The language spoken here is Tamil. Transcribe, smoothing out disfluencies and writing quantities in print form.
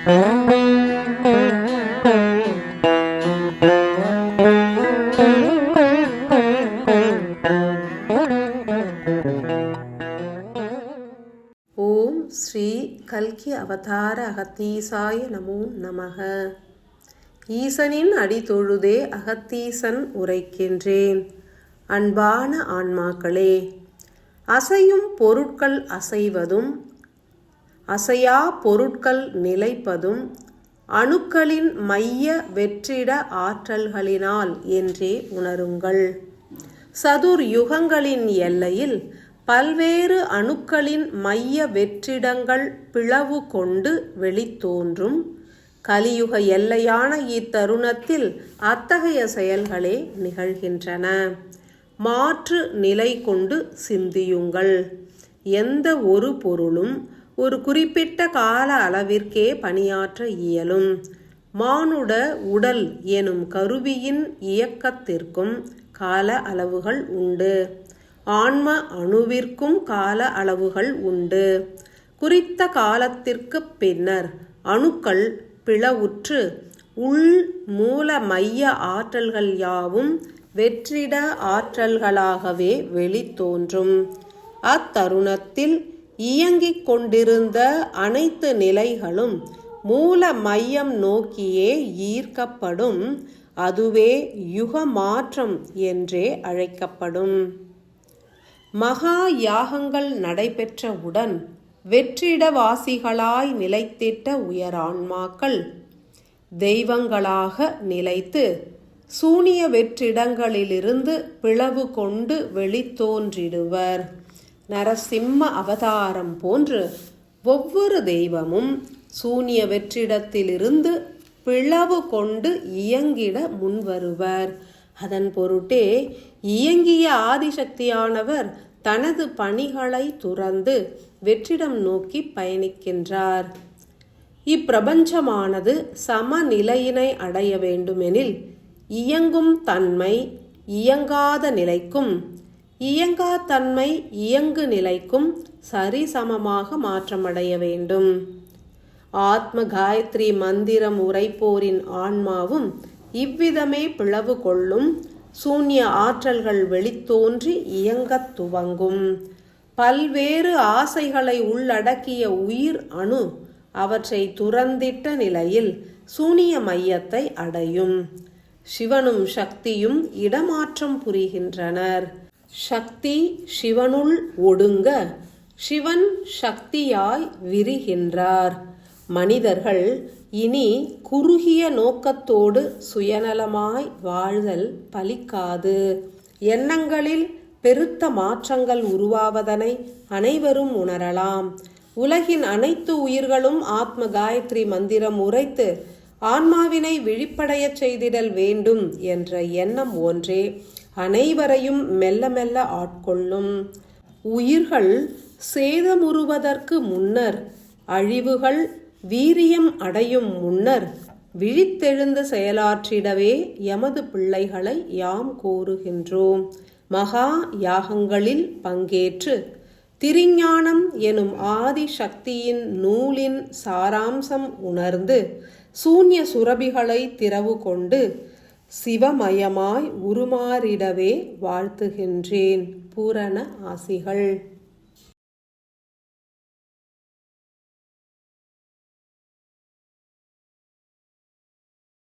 ஓம் ஸ்ரீ கல்கி அவதார அகத்தீசாய நமோ நமக. ஈசனின் அடி தொழுதே அகத்தீசன் உரைக்கின்றேன். அன்பான ஆன்மாக்களே, அசையும் பொருட்கள் அசைவதும் அசையா பொருட்கள் நிலைப்பதும் அணுக்களின் மைய வெற்றிட ஆற்றல்களினால் என்றே உணருங்கள். சதுர் யுகங்களின் எல்லையில் பல்வேறு அணுக்களின் மைய வெற்றிடங்கள் பிளவு கொண்டு வெளித்தோன்றும். கலியுக எல்லையான இத்தருணத்தில் அத்தகைய செயல்களே நிகழ்கின்றன. மாற்று நிலை கொண்டு சிந்தியுங்கள். எந்த ஒரு பொருளும் ஒரு குறிப்பிட்ட கால அளவிற்கே பணியாற்ற இயலும். மானுட உடல் எனும் கருவியின் இயக்கத்திற்கும் கால அளவுகள் உண்டு. ஆன்ம அணுவிற்கும் கால அளவுகள் உண்டு. குறித்த காலத்திற்கு பின்னர் அணுக்கள் பிளவுற்று உள் மூல மைய ஆற்றல்கள் யாவும் வெற்றிட ஆற்றல்களாகவே வெளித்தோன்றும். அத்தருணத்தில் இயங்கிக் கொண்டிருந்த அனைத்து நிலைகளும் மூல மையம் நோக்கியே ஈர்க்கப்படும். அதுவே யுக மாற்றம் என்றே அழைக்கப்படும். மகா யாகங்கள் நடைபெற்றவுடன் வெற்றிடவாசிகளாய் நிலைத்திட்ட உயரான்மாக்கள் தெய்வங்களாக நிலைத்து சூனிய வெற்றிடங்களிலிருந்து பிளவு கொண்டு வெளித்தோன்றிடுவர். நரசிம்ம அவதாரம் போன்று ஒவ்வொரு தெய்வமும் சூனிய வெற்றிடத்திலிருந்து பிளவு கொண்டு இயங்கிட முன்வருவர். அதன் பொருட்டே இயங்கிய ஆதிசக்தியானவர் தனது பணிகளை துறந்து வெற்றிடம் நோக்கி பயணிக்கின்றார். இப்பிரபஞ்சமானது சமநிலையினை அடைய வேண்டுமெனில் இயங்கும் தன்மை இயங்காத நிலைக்கும் இயங்கா தன்மை இயங்கு நிலைக்கும் சரிசமமாக மாற்றமடைய வேண்டும். ஆத்ம காயத்ரி மந்திரம் உரைப்போரின் ஆன்மாவும் இவ்விதமே பிளவு கொள்ளும். சூன்ய ஆற்றல்கள் வெளித்தோன்றி இயங்கத் துவங்கும். பல்வேறு ஆசைகளை உள்ளடக்கிய உயிர் அணு அவற்றை துறந்திட்ட நிலையில் சூனிய மையத்தை அடையும். சிவனும் சக்தியும் இடமாற்றம் புரிகின்றனர். சக்தி சிவனுள் ஒடுங்க சிவன் சக்தியாய் விரிகின்றார். மனிதர்கள் இனி குறுகிய நோக்கத்தோடு சுயநலமாய் வாழ்தல் பலிக்காது. எண்ணங்களில் பெருத்த மாற்றங்கள் உருவாவதனை அனைவரும் உணரலாம். உலகின் அனைத்து உயிர்களும் ஆத்ம காயத்ரி மந்திரம் உரைத்து ஆன்மாவினை விழிப்படைய செய்திடல் வேண்டும் என்ற எண்ணம் ஒன்றே அனைவரையும் மெல்ல மெல்ல ஆட்கொள்ளும். உயிர்கள் சேதமுறுவதற்கு முன்னர், அழிவுகள் வீரியம் அடையும் முன்னர் விழித்தெழுந்து செயலாற்றிடவே எமது பிள்ளைகளை யாம் கோருகின்றோம். மகா யாகங்களில் பங்கேற்று திருஞானம் எனும் ஆதி சக்தியின் நூலின் சாராம்சம் உணர்ந்து சூன்ய சுரபிகளை திறவு கொண்டு சிவமயமாய் உருமாறிடவே வாழ்த்துகின்றேன். பூரண ஆசிகள்.